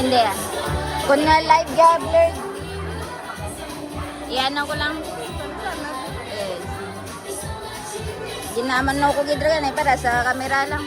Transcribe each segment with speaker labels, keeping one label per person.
Speaker 1: Hindi. Kung na live gambler, iyan ko lang. Yes. Ginaman na ako gidragan eh, para sa kamera lang.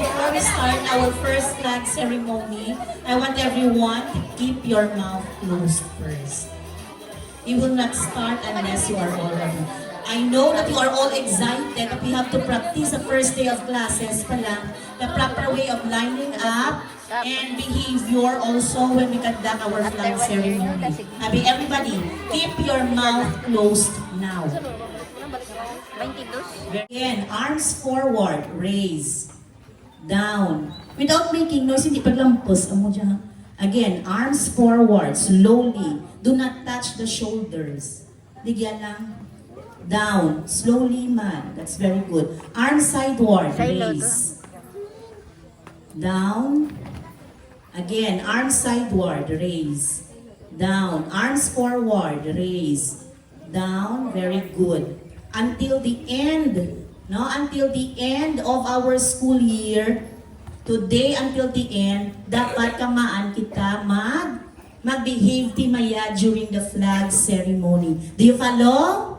Speaker 2: Before we start our first flag ceremony, I want everyone to keep your mouth closed first. We will not start unless you are all ready. I know that you are all excited, but we have to practice the first day of classes pa lang, the proper way of lining up and behavior also when we conduct our flag ceremony. Sabi, everybody, keep your mouth closed now.
Speaker 1: 22.
Speaker 2: Again, arms forward, raise, down. Without making noise, hindi paglampos. Amo dyan. Again, arms forward, slowly. Do not touch the shoulders. Ligyan lang. Down, slowly man. That's very good. Arms sideward, raise. Down. Again, arms sideward, raise. Down. Arms forward, raise. Down, very good. Until the end, no? Until the end of our school year, today until the end, dapat kamaan kita mag-behave ti maya during the flag ceremony. Do you follow?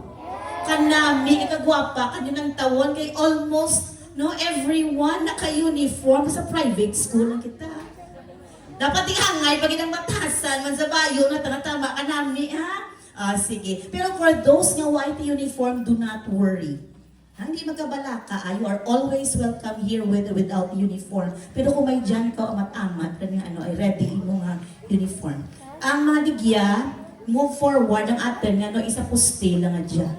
Speaker 2: Kanami, ikagwapa, kanyang tawon kay almost, no, everyone naka-uniform sa private school lang kita. Dapat ihangay, pag inang batasan, man sa bayo, na tama kanami, ha? Sige. Pero for those nga white uniform, do not worry. Hindi magkabalaka, you are always welcome here without uniform. Pero kung may dyan ka amat-amat, kanyang ay ready mo nga uniform. Ang mga digya, move forward ang atin nga isa poste lang nga dyan.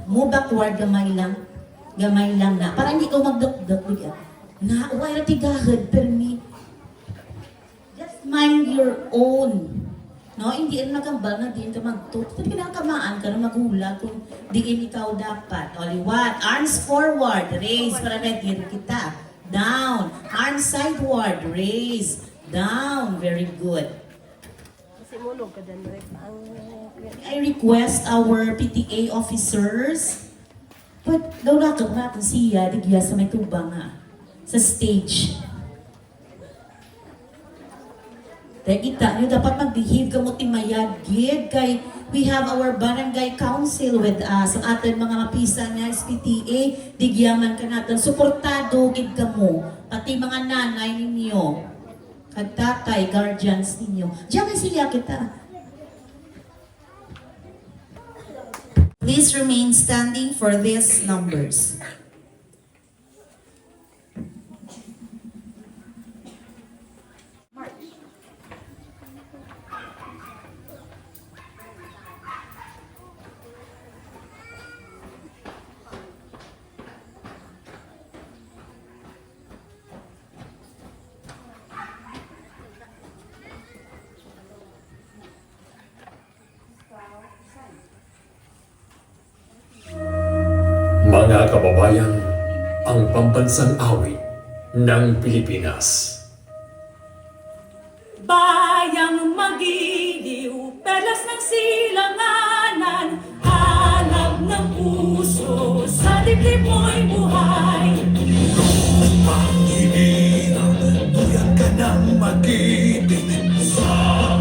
Speaker 2: Move backward gamay lang na. Para hindi ko magdok-dok digya. Why na tigahad, permi. Just mind your own. No, hindi rin magambal na din ka magtut. Hindi kinakamaan ka na magulat kung diin ikaw dapat. Only what? Arms forward, raise para ready kita. Down. Arms sideward, raise. Down. Very good. I request our PTA officers, but daw lakad natin siya, digya sa may tubang sa stage. Dahil kita nyo, dapat mag-behave ka mo timayagid kay we have our barangay council with us. Ang atin mga mapisan nga SPTA, digyaman ka natin. Suportado, gid ka mo. Pati mga nanay ninyo, kagtatay, guardians ninyo. Diyan siya kita. Please remain standing for these numbers.
Speaker 3: Mga kababayan, ang pambansang awit ng Pilipinas.
Speaker 4: Bayang magiliw, perlas ng silanganan, hanap ng puso, sa dibdib mo'y buhay.
Speaker 5: Pag-ibig, tuyang ka ng mag-ibig.
Speaker 4: Sa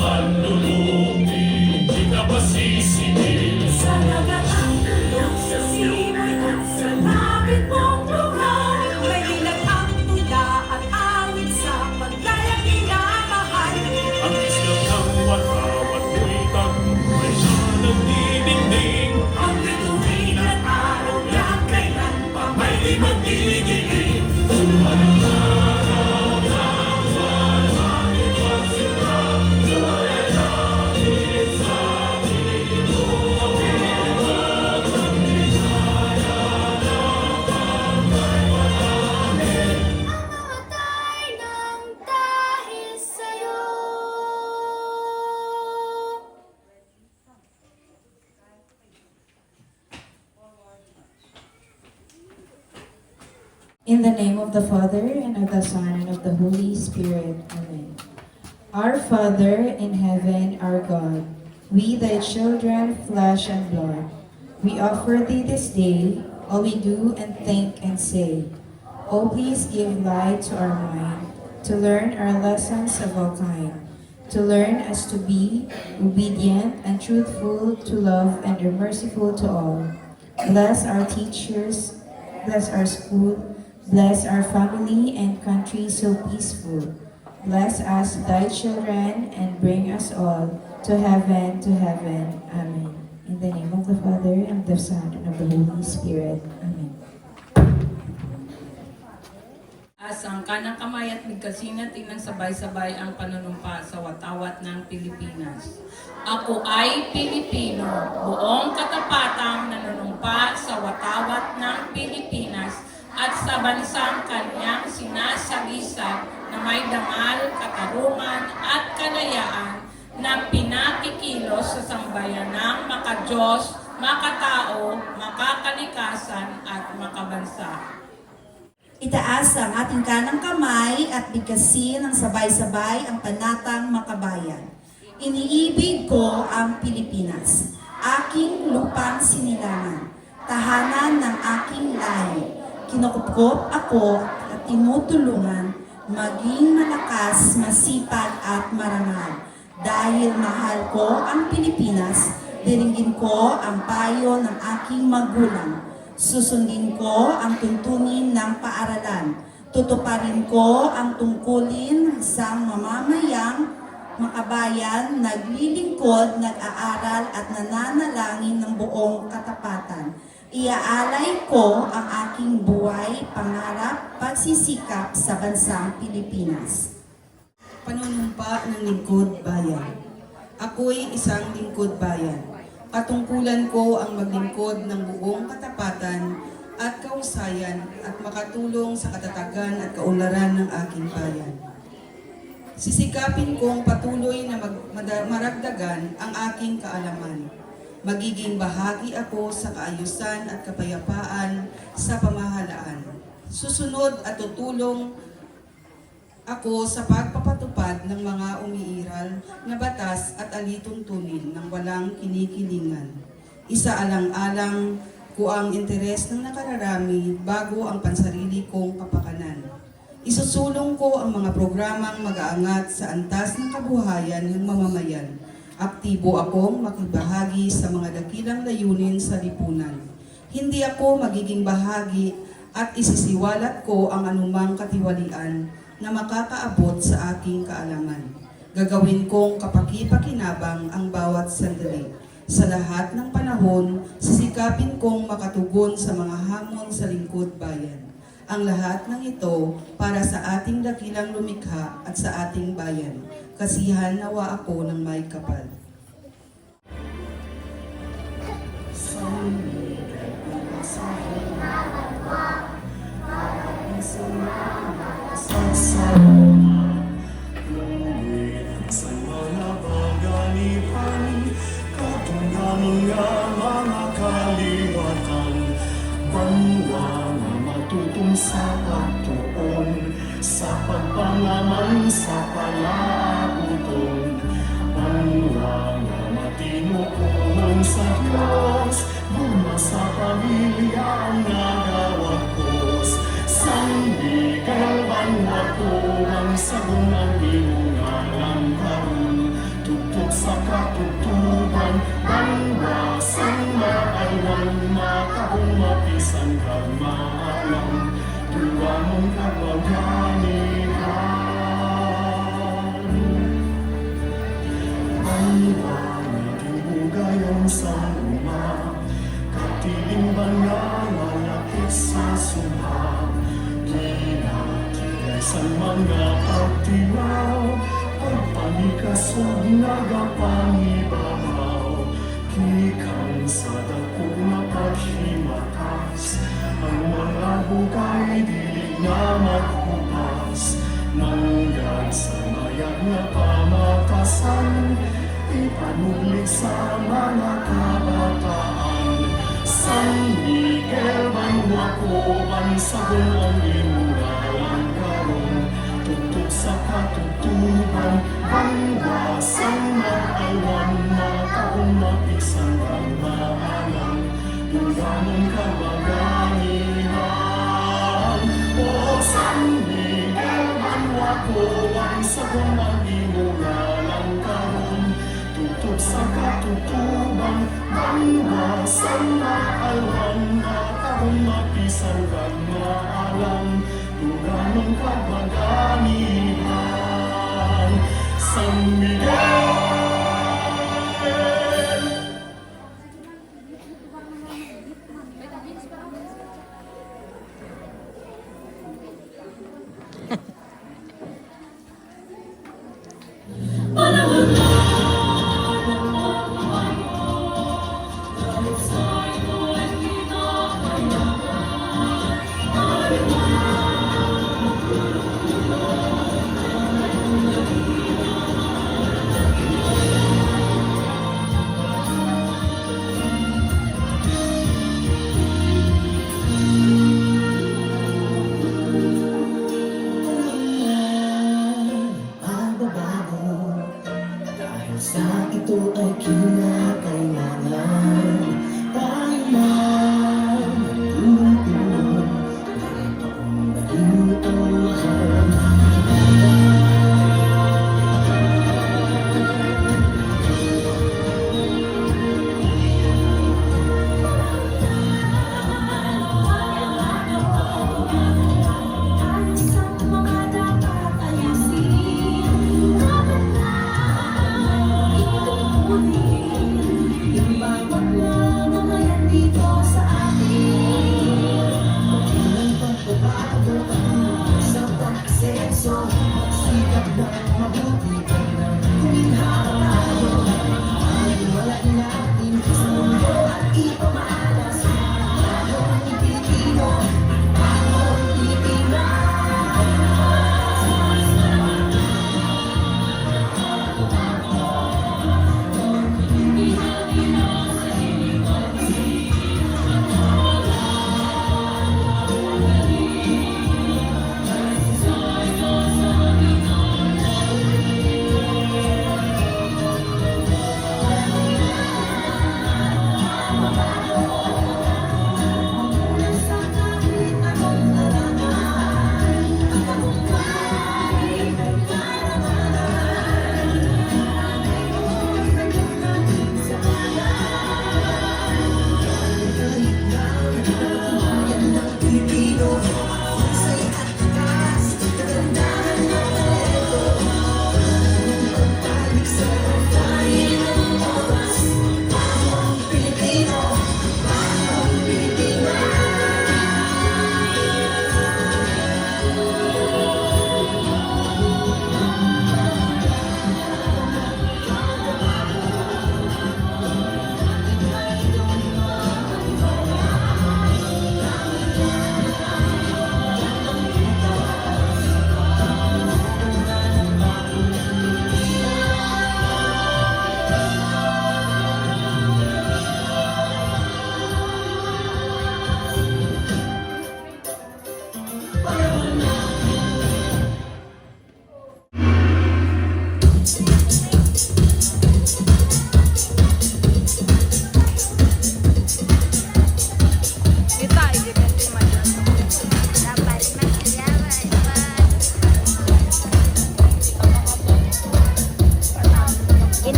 Speaker 4: manlulubi, di ka masisingil. Sa nagatang tulong sa simoy at sa lapit mong lugar, may ilag ang tula at awit sa paglayang minamahal.
Speaker 5: Ang islap ng watawat witang may sanang didingding.
Speaker 4: Ang bituin at araw niya kailan pa may magdidilim.
Speaker 6: In the name of the Father, and of the Son, and of the Holy Spirit. Amen. Our Father in heaven, our God, we thy children, flesh and blood, we offer thee this day all we do and think and say. Oh, please give light to our mind, to learn our lessons of all kind, to learn as to be obedient and truthful, to love and be merciful to all. Bless our teachers, bless our school, bless our family and country so peaceful. Bless us, thy children, and bring us all to heaven, to heaven. Amen. In the name of the Father, and of the Son, and of the Holy Spirit. Amen.
Speaker 7: Asang kanang kamay at bigkasinat inang sabay-sabay ang panunumpa sa watawat ng Pilipinas. Ako ay Pilipino, buong katapatang nanunumpa sa watawat ng Pilipinas at sa bansang kanyang sinasagisag na may dangal, katarungan at kalayaan na pinakikilos sa sambayan ng makadiyos, makatao, makakalikasan at makabansa.
Speaker 2: Itaas ang ating kanang kamay at bigkasin ng sabay-sabay ang panatang makabayan. Iniibig ko ang Pilipinas, aking lupang sinilangan, tahanan ng aking lahi. Kinukupkop ako at tinutulungan, maging malakas, masipag at marangal. Dahil mahal ko ang Pilipinas, diringgin ko ang payo ng aking magulang. Susundin ko ang tuntunin ng paaralan. Tutuparin ko ang tungkulin ng isang mamamayang makabayan, naglilingkod, nag-aaral at nananalangin ng buong katapatan. Iaalay ko ang aking buhay, pangarap, pagsisikap sa bansang Pilipinas.
Speaker 8: Panunumpa ng lingkod bayan. Ako'y isang lingkod bayan. Katungkulan ko ang maglingkod ng buong katapatan at kausayan at makatulong sa katatagan at kaunlaran ng aking bayan. Sisikapin kong patuloy na maragdagan ang aking kaalaman. Magiging bahagi ako sa kaayusan at kapayapaan sa pamahalaan. Susunod at tutulong ako sa pagpapatupad ng mga umiiral na batas at alituntunin ng walang kinikilingan. Isaalang-alang ko ang interes ng nakararami bago ang pansarili kong kapakanan. Isusulong ko ang mga programang mag-aangat sa antas ng kabuhayan ng mamamayan. Aktibo akong makibahagi sa mga dakilang layunin sa lipunan. Hindi ako magiging bahagi at isisiwalat ko ang anumang katiwalian na makakaabot sa aking kaalaman. Gagawin kong kapaki-pakinabang ang bawat sandali. Sa lahat ng panahon, sisikapin kong makatugon sa mga hamon sa lingkod bayan. Ang lahat ng ito para sa ating dakilang lumikha at sa ating bayan. Kasihan nawa ako ng may kapal.
Speaker 5: Sa mga paganihan, katunganan nga mga kaliwatan, banwa na matutong sa pagtuon, sa pagpangaman sa palabuton, banwa na matinukunan sa Diyos, buma sa pamilya ang nagawakos, San Miguel banwa tuwang sa bunang ilungan ng karun, tutok sa katutuban, banwa sang maaywan, makahong mapisan kang maalam, tuwa mong kapaganihan. Banwa naging bugayon sa luma, katiling banal malapit sa sumha, ginagigay sa mga pagtilaw, pagpanikasog nagapangibabaw, kikan sa dako na paghimakas, ang mga bugay dili na maghupas, nanggad sa mayag na pamakasan, ipanuglig sa mga kabataan. San Miguel banwa ko bansagon ang imong ngalan karon. Tutok sa katutuban, bangwasan maawan, mataong mapisan kang maalam. Tungganon ka baganihan, o San Miguel, banwa ko, bansagon ang imong ngalan karon. Tutok sa katutuban, bangwasan maawan, mataong mapisan kang maalam. Tungganon ka baganihan, San Miguel.
Speaker 9: Dahil sa ito ay kinakailangan tayo man tulong-tulong, ganitoong nalito ang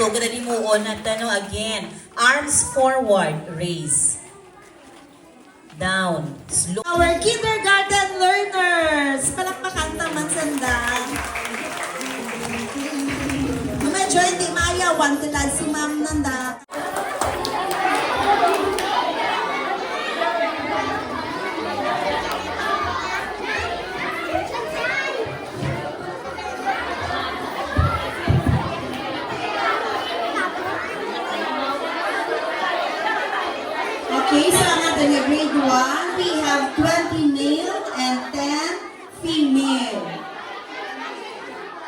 Speaker 2: to, gananimuon at again. Arms forward, raise. Down, slow.
Speaker 10: Our kindergarten learners! Palakpakan naman sandang. Medyo hindi maayawan tulad si Ma'am Nanda. Okay, so ang ating grade 1, we have 20 male and 10 female.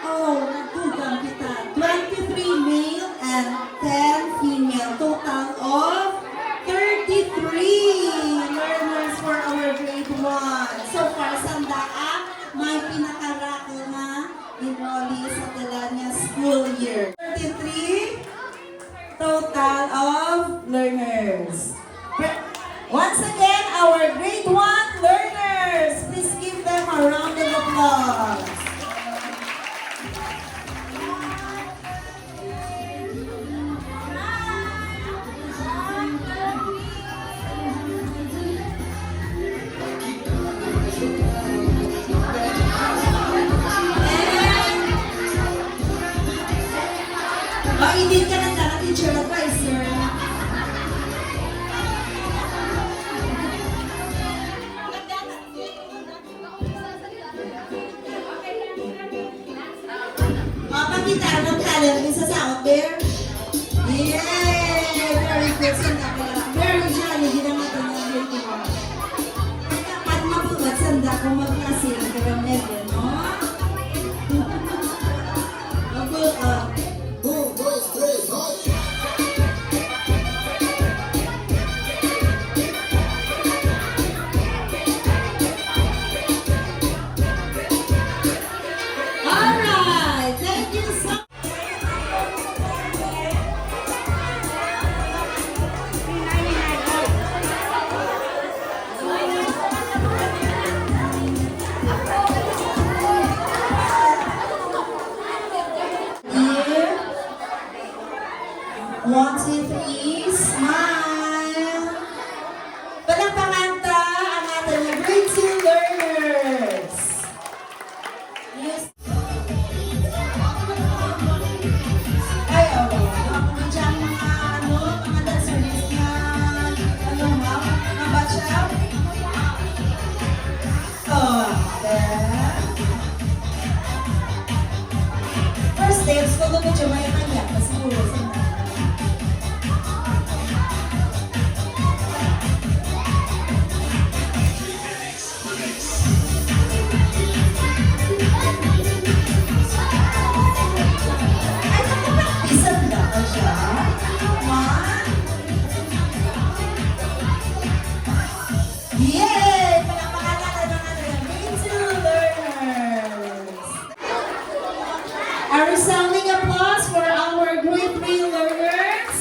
Speaker 10: Oh, nagdugang kita. 23 male and 10 female. Total of 33 learners for our grade 1. So far, sandaak, may pinakarako na enrollee sa Telanya school year. 33 total of learners. Once again, our grade 1 learners, please give them a round of applause. Hindi ka na dapat teacher advisor. Papakitaan ng talent isa sa out there. Yay! Very good. Sanda ko lang. Very jolly. Ginamit ang mga grade 1. Dapat mabulat sanda kung magkasin ka ng level, no? Mabulat. Alright, thank you so much. One, two, three, smile. Palakpakan ta ang ating grade 2 learners. Yes. Ay, okay. Diyan mga dancers na, mga batcha. Oh, there. First steps, kung medyo may kanya, siguro sa Yay! Palakpakan natin ang ating grade 2 learners. A resounding applause for our grade 3 learners.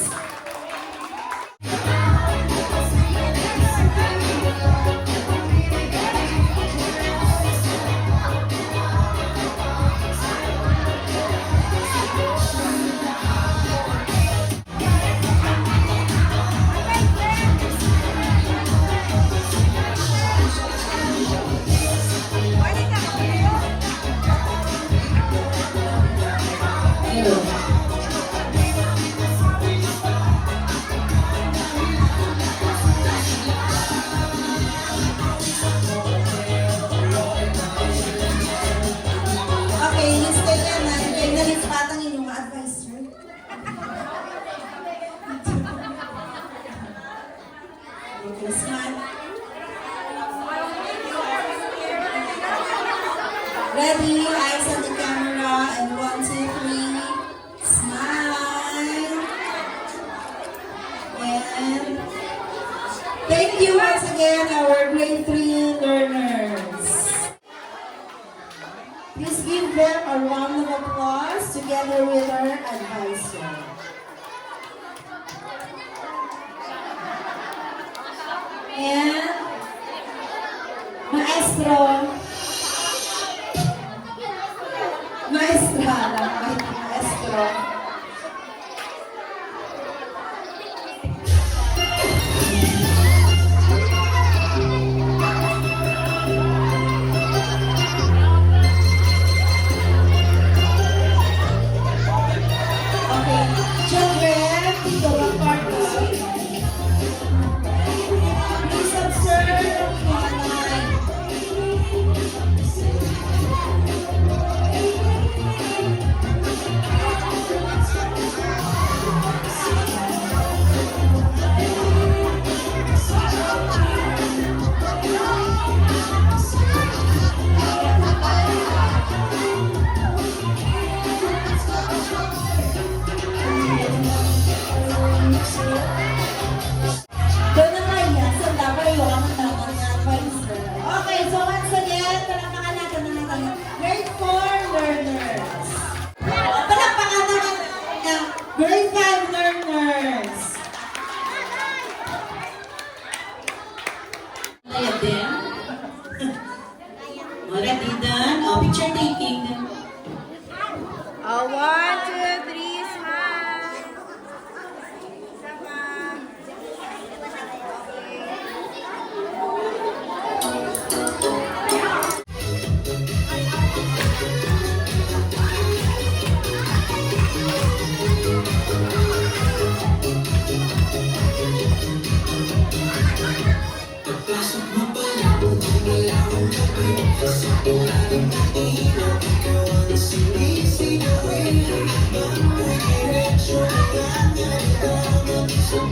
Speaker 10: Okay, list kayo na. Nalist patang inyong advisor. Okay, smile. Ready, eyes on the camera, and 1, 2, 3, smile. And thank you once again, our grade 3 learners. Please give them a round of applause together with our advisor. And maestro. Maestra lang, maestro. Okay,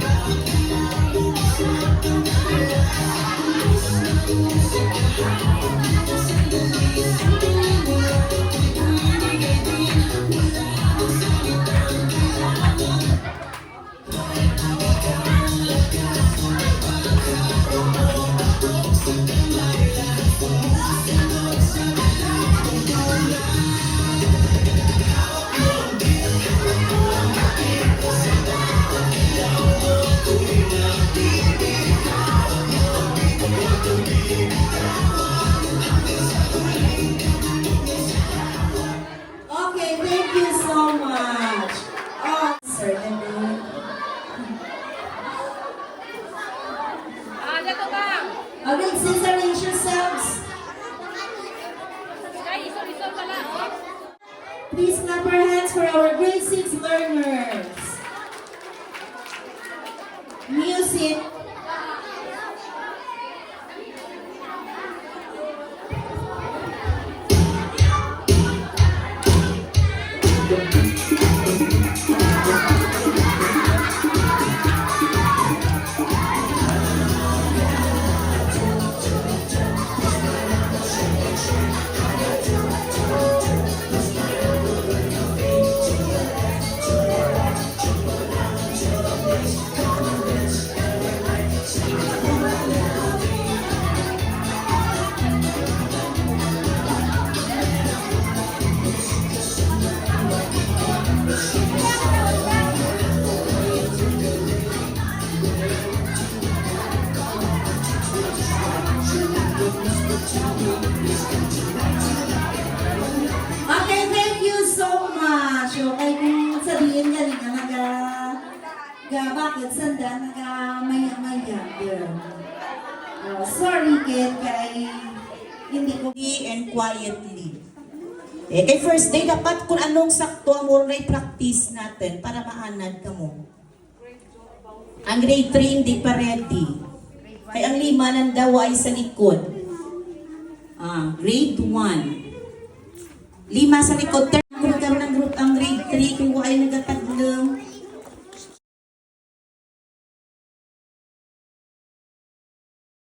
Speaker 10: thank you so much. Oh, certainly. Okay, since arrange yourselves. Please clap our hands for our grade 6 learners. Music. Okay, thank you so much. Okay, kung sabihin galing ka bakit sanda, maya-maya, girl. Sorry, kid, kay hindi ko.
Speaker 2: And quietly. Kay first day, dapat kung anong sakto ang oral practice natin para maanad ka mo. Ang grade 3 hindi pa ready. Kaya ang 5 nandaw ay sa likod. Grade 1. 5 sa likod.